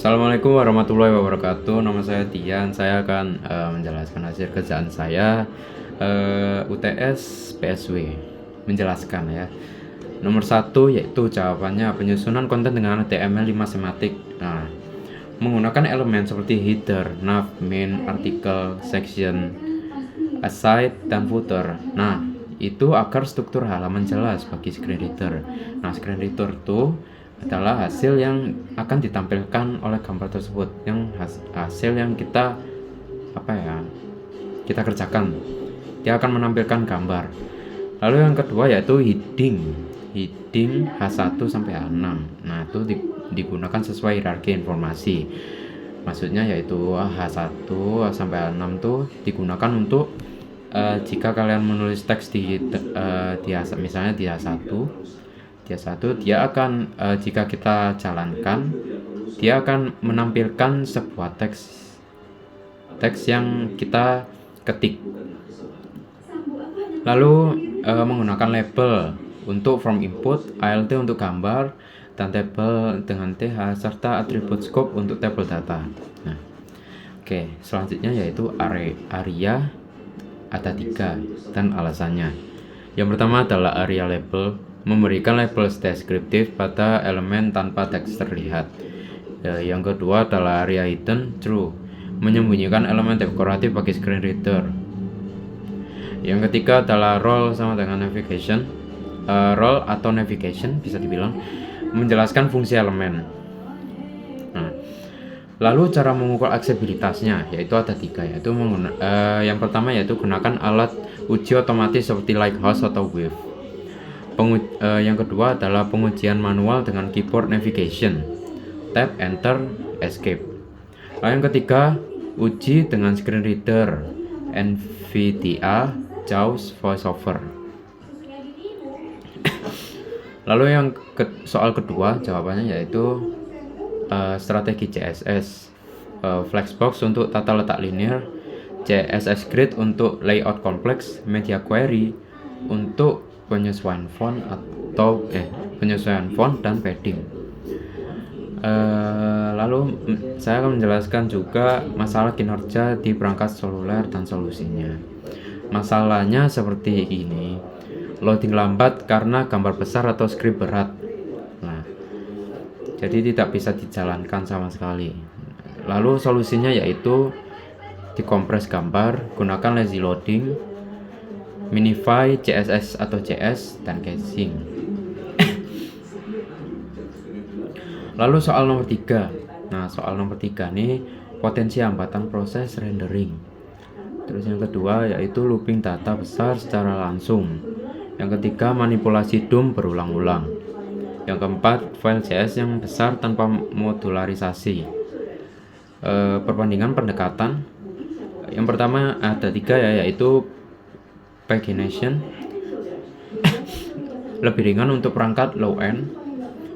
Assalamualaikum warahmatullahi wabarakatuh. Nama saya Tian. Saya akan menjelaskan hasil kerjaan saya UTS PSW. Menjelaskan ya. Nomor 1 yaitu jawabannya penyusunan konten dengan HTML5 sematik. Nah, menggunakan elemen seperti header, nav, main, artikel, section, aside, dan footer. Nah, itu agar struktur halaman jelas bagi screen reader. Nah, screen reader itu adalah hasil yang akan ditampilkan oleh gambar tersebut, yang hasil yang kita kerjakan. Dia akan menampilkan gambar. Lalu yang kedua yaitu heading H1 sampai H6. Nah, itu digunakan sesuai hierarki informasi. Maksudnya yaitu H1 sampai H6 tuh digunakan untuk jika kalian menulis teks misalnya di H1 dia akan jika kita jalankan dia akan menampilkan sebuah teks yang kita ketik. Lalu menggunakan label untuk from input, alt untuk gambar, dan table dengan th serta atribut scope untuk table data. Nah, oke, selanjutnya yaitu area ada 3 dan alasannya. Yang pertama adalah area label, memberikan label deskriptif pada elemen tanpa teks terlihat. Yang kedua adalah area hidden true, menyembunyikan elemen dekoratif bagi screen reader. Yang ketiga adalah role sama dengan navigation. Role atau navigation bisa dibilang menjelaskan fungsi elemen. Nah, lalu cara mengukur aksesibilitasnya yaitu ada 3, yaitu yang pertama yaitu gunakan alat uji otomatis seperti Lighthouse atau Wave. Yang kedua adalah pengujian manual dengan keyboard navigation, tab, enter, escape. Lalu yang ketiga, uji dengan screen reader, NVDA, JAWS, VoiceOver. Lalu yang soal kedua jawabannya yaitu strategi CSS, Flexbox untuk tata letak linear, CSS Grid untuk layout kompleks, Media Query untuk penyesuaian font dan padding. Lalu saya akan menjelaskan juga masalah kinerja di perangkat seluler dan solusinya. Masalahnya seperti ini, loading lambat karena gambar besar atau script berat. Nah, jadi tidak bisa dijalankan sama sekali. Lalu solusinya yaitu dikompres gambar, gunakan lazy loading, minify CSS atau CS, dan caching. Lalu soal nomor 3. Nah, soal nomor 3 nih potensi hambatan proses rendering. Terus yang kedua yaitu looping data besar secara langsung. Yang ketiga manipulasi DOM berulang-ulang. Yang keempat file CS yang besar tanpa modularisasi. Perbandingan pendekatan. Yang pertama ada 3 yaitu pagination, lebih ringan untuk perangkat low end.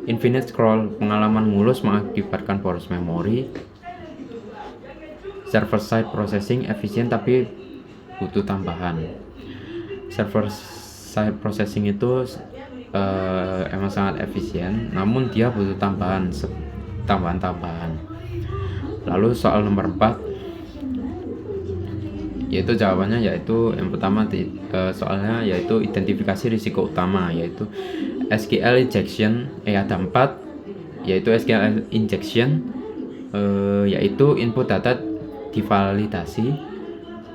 Infinite scroll, pengalaman mulus mengakibatkan boros memori. Server side processing, efisien tapi butuh tambahan. Server side processing itu emang sangat efisien, namun dia butuh tambahan. Lalu soal nomor 4 yaitu jawabannya yaitu yang pertama soalnya yaitu identifikasi risiko utama, yaitu SQL injection. Ada 4 yaitu SQL injection, yaitu input data divalidasi,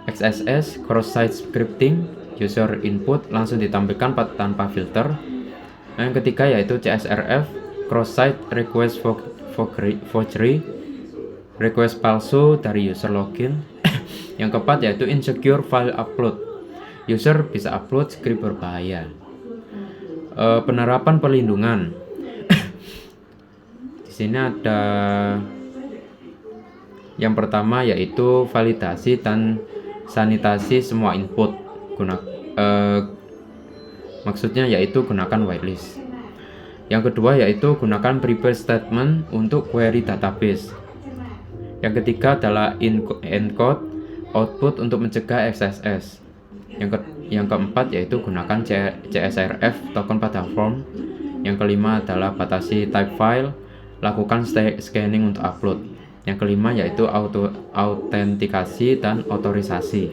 XSS cross-site scripting, user input langsung ditampilkan tanpa filter. Yang ketiga yaitu CSRF, cross-site request forgery, request palsu dari user login. Yang keempat yaitu insecure file upload, user bisa upload script berbahaya. Penerapan perlindungan. Di sini ada yang pertama yaitu validasi dan sanitasi semua input. Maksudnya yaitu gunakan whitelist. Yang kedua yaitu gunakan prepare statement untuk query database. Yang ketiga adalah encode output untuk mencegah XSS. Yang keempat yaitu gunakan CSRF token pada form. Yang kelima adalah batasi type file. lakukan scanning untuk upload. Yang kelima yaitu autentikasi dan otorisasi.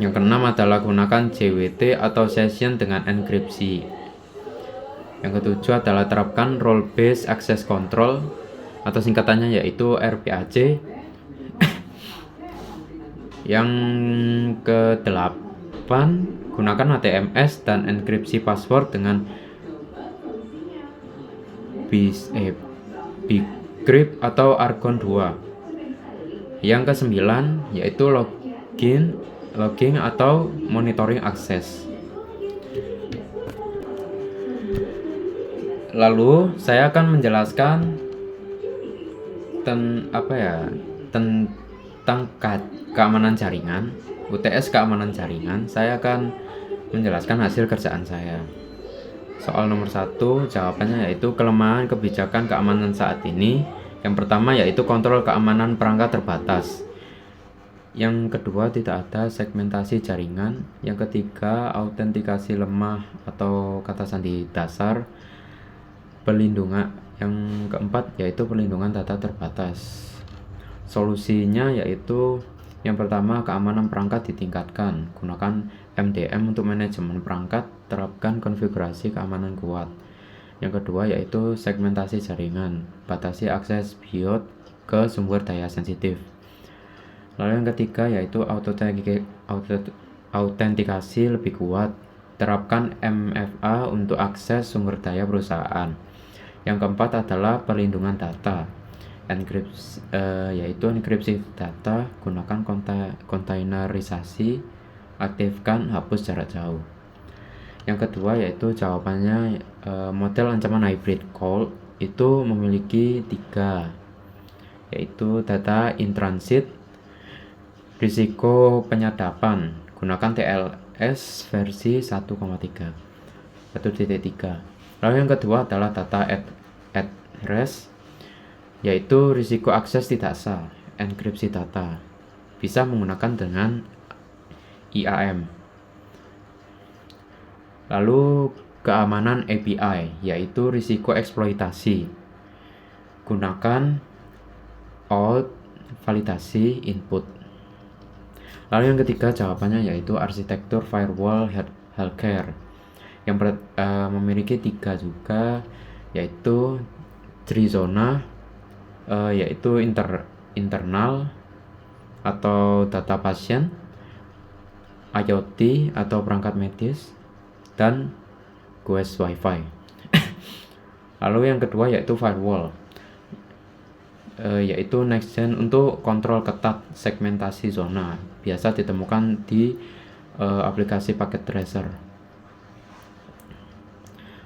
Yang keenam adalah gunakan JWT atau session dengan enkripsi. Yang ketujuh adalah terapkan role based access control atau singkatannya yaitu RBAC. Yang kedelapan, gunakan HTMS dan enkripsi password dengan Bcrypt atau Argon 2. Yang kesembilan yaitu logging atau monitoring akses. Lalu saya akan menjelaskan tentang keamanan jaringan, UTS keamanan jaringan. Saya akan menjelaskan hasil kerjaan saya. Soal nomor 1, jawabannya yaitu kelemahan kebijakan keamanan saat ini. Yang pertama yaitu kontrol keamanan perangkat terbatas. Yang kedua, tidak ada segmentasi jaringan. Yang ketiga, autentikasi lemah atau kata sandi dasar. Pelindungan. Yang keempat yaitu perlindungan data terbatas. Solusinya yaitu yang pertama, keamanan perangkat ditingkatkan. Gunakan MDM untuk manajemen perangkat, terapkan konfigurasi keamanan kuat. Yang kedua yaitu segmentasi jaringan, batasi akses BIOS ke sumber daya sensitif. Lalu yang ketiga yaitu autentikasi lebih kuat, terapkan MFA untuk akses sumber daya perusahaan. Yang keempat adalah perlindungan data, yaitu enkripsi data, gunakan kontainerisasi, aktifkan hapus jarak jauh. Yang kedua yaitu jawabannya model ancaman hybrid call itu memiliki 3, yaitu data in transit, risiko penyadapan, gunakan TLS versi 1.3. Lalu yang kedua adalah data at rest, yaitu risiko akses tidak sah, enkripsi data, bisa menggunakan dengan IAM. Lalu keamanan API, yaitu risiko eksploitasi, gunakan auth validasi input. Lalu yang ketiga jawabannya yaitu arsitektur firewall healthcare, yang memiliki 3 juga, yaitu 3 zona, yaitu internal atau data pasien, IoT atau perangkat medis, dan Ghost Wi-Fi. Lalu yang kedua yaitu firewall, yaitu next gen untuk kontrol ketat segmentasi zona, biasa ditemukan di aplikasi packet tracer.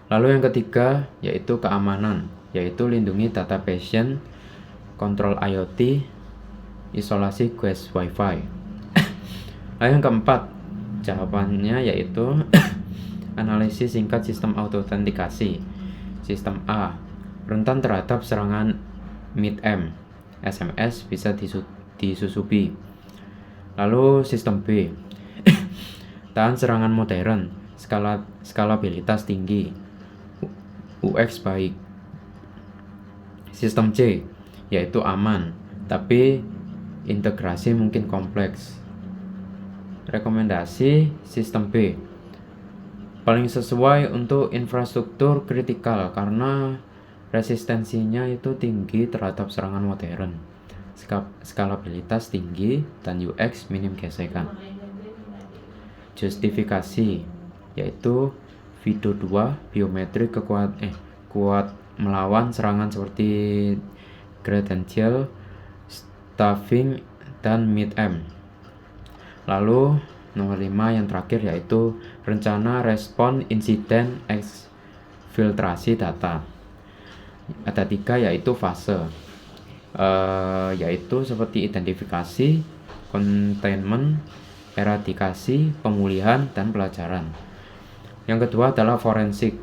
Lalu yang ketiga yaitu keamanan, yaitu lindungi data pasien, kontrol IoT, isolasi Ghost Wi-Fi. Lalu yang keempat jawabannya yaitu analisis singkat sistem autentikasi. Sistem A, rentan terhadap serangan MID-M, SMS bisa disusupi. Lalu sistem B, tahan serangan modern, skalabilitas tinggi, UX baik. Sistem C, yaitu aman, tapi integrasi mungkin kompleks. Rekomendasi sistem B, paling sesuai untuk infrastruktur kritikal karena resistensinya itu tinggi terhadap serangan modern, skalabilitas tinggi, dan UX minim gesekan. Justifikasi, yaitu Fido 2 biometrik kuat melawan serangan seperti credential, stuffing, dan MID-M. Lalu nomor 5 yang terakhir yaitu rencana respon insiden eksfiltrasi data. Ada 3 yaitu fase, yaitu seperti identifikasi, containment, eradikasi, pemulihan, dan pelajaran. Yang kedua adalah forensik,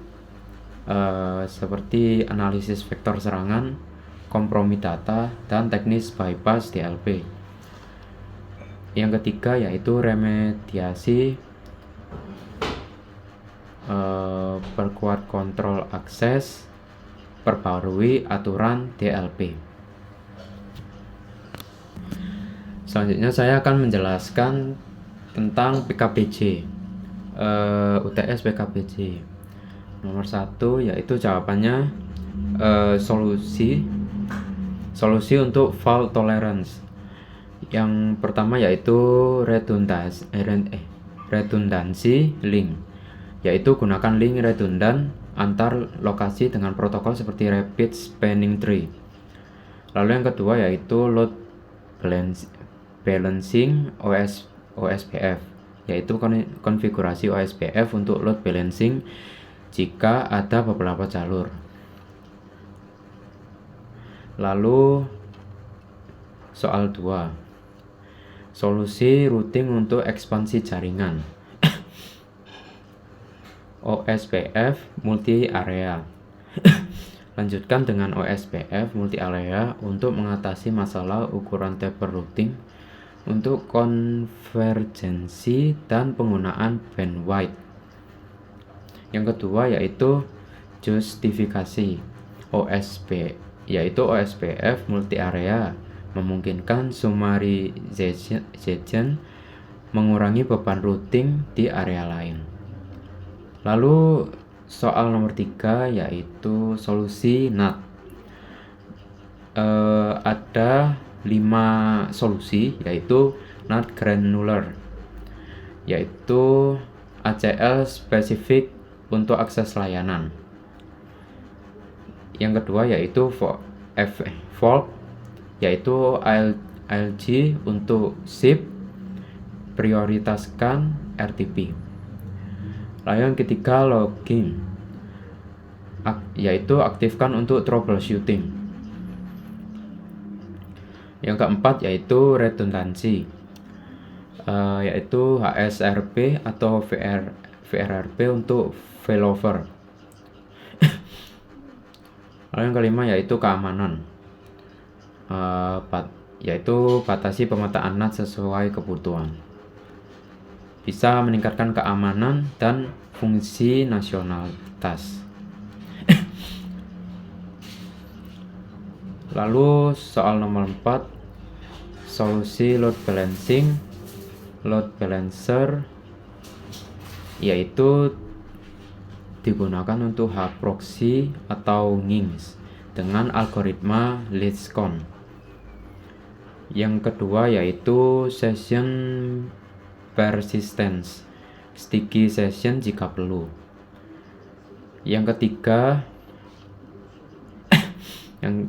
seperti analisis vektor serangan, kompromi data, dan teknis bypass DLP. Yang ketiga yaitu remediasi, perkuat kontrol akses, perbarui aturan DLP. Selanjutnya saya akan menjelaskan tentang PKPJ, UTS PKPJ. Nomor 1 yaitu jawabannya solusi untuk fault tolerance. Yang pertama yaitu redundancy link, yaitu gunakan link redundan antar lokasi dengan protokol seperti rapid spanning tree. Lalu yang kedua yaitu load balancing OSPF, yaitu konfigurasi OSPF untuk load balancing jika ada beberapa jalur. Lalu soal 2, solusi routing untuk ekspansi jaringan. OSPF multi area. Lanjutkan dengan OSPF multi area untuk mengatasi masalah ukuran taper routing untuk konvergensi dan penggunaan bandwidth. Yang kedua yaitu justifikasi OSPF multi area memungkinkan summarization mengurangi beban routing di area lain. Lalu soal nomor 3 yaitu solusi NAT. Ada 5 solusi, yaitu NAT granular, yaitu ACL spesifik untuk akses layanan. Yang kedua yaitu fault, yaitu ALG untuk SIP, prioritaskan RTP. Lalu yang ketiga logging, yaitu aktifkan untuk troubleshooting. Yang keempat yaitu redundancy, yaitu HSRP atau VRRP untuk failover. Lalu yang kelima yaitu keamanan, yaitu batasi pemetaan NAT sesuai kebutuhan. Bisa meningkatkan keamanan dan fungsi nasionalitas. Lalu soal nomor 4, solusi load balancer, yaitu digunakan untuk H-proxy atau NGINX dengan algoritma Lichcon. Yang kedua yaitu session persistence, sticky session jika perlu. Yang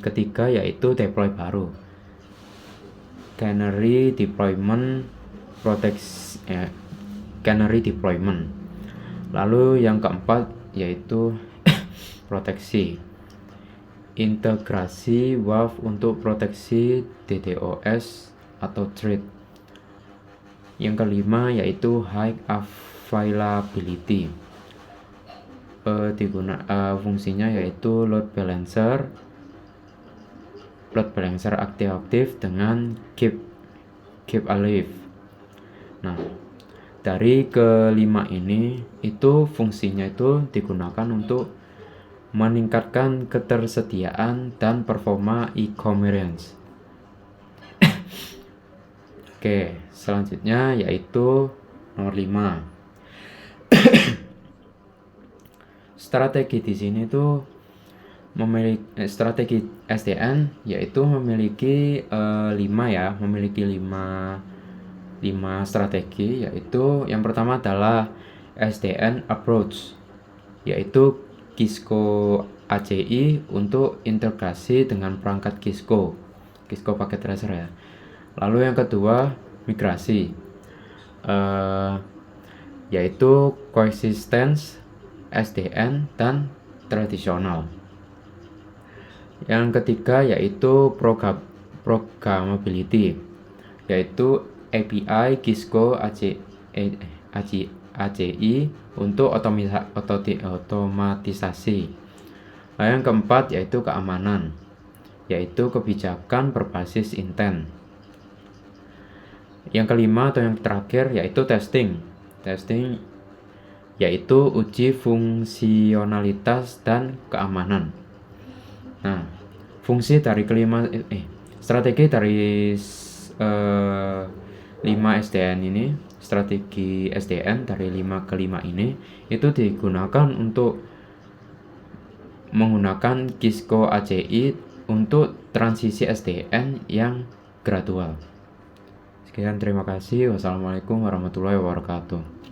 ketiga yaitu deploy baru, canary deployment. Lalu yang keempat yaitu proteksi, integrasi WAF untuk proteksi DDoS atau threat. Yang kelima yaitu high availability, fungsinya yaitu load balancer aktif dengan keep alive. Nah, dari kelima ini itu fungsinya itu digunakan untuk meningkatkan ketersediaan dan performa e-commerce. Oke, selanjutnya yaitu nomor 5. Strategi di sini tuh memiliki strategi SDN, yaitu memiliki 5 strategi, yaitu yang pertama adalah SDN approach, yaitu Cisco ACI untuk integrasi dengan perangkat Cisco packet tracer ya. Lalu yang kedua migrasi, yaitu coexistence SDN dan tradisional. Yang ketiga yaitu programmability, yaitu API Cisco ACI untuk otomatisasi. Lalu yang keempat yaitu keamanan, yaitu kebijakan berbasis intent. Yang kelima atau yang terakhir yaitu testing, yaitu uji fungsionalitas dan keamanan. Nah, fungsi dari strategi dari 5 SDN ini, strategi SDN dari 5 ke 5 ini itu digunakan untuk menggunakan Kisco ACI untuk transisi SDN yang gradual. Sekian, terima kasih. Wassalamualaikum warahmatullahi wabarakatuh.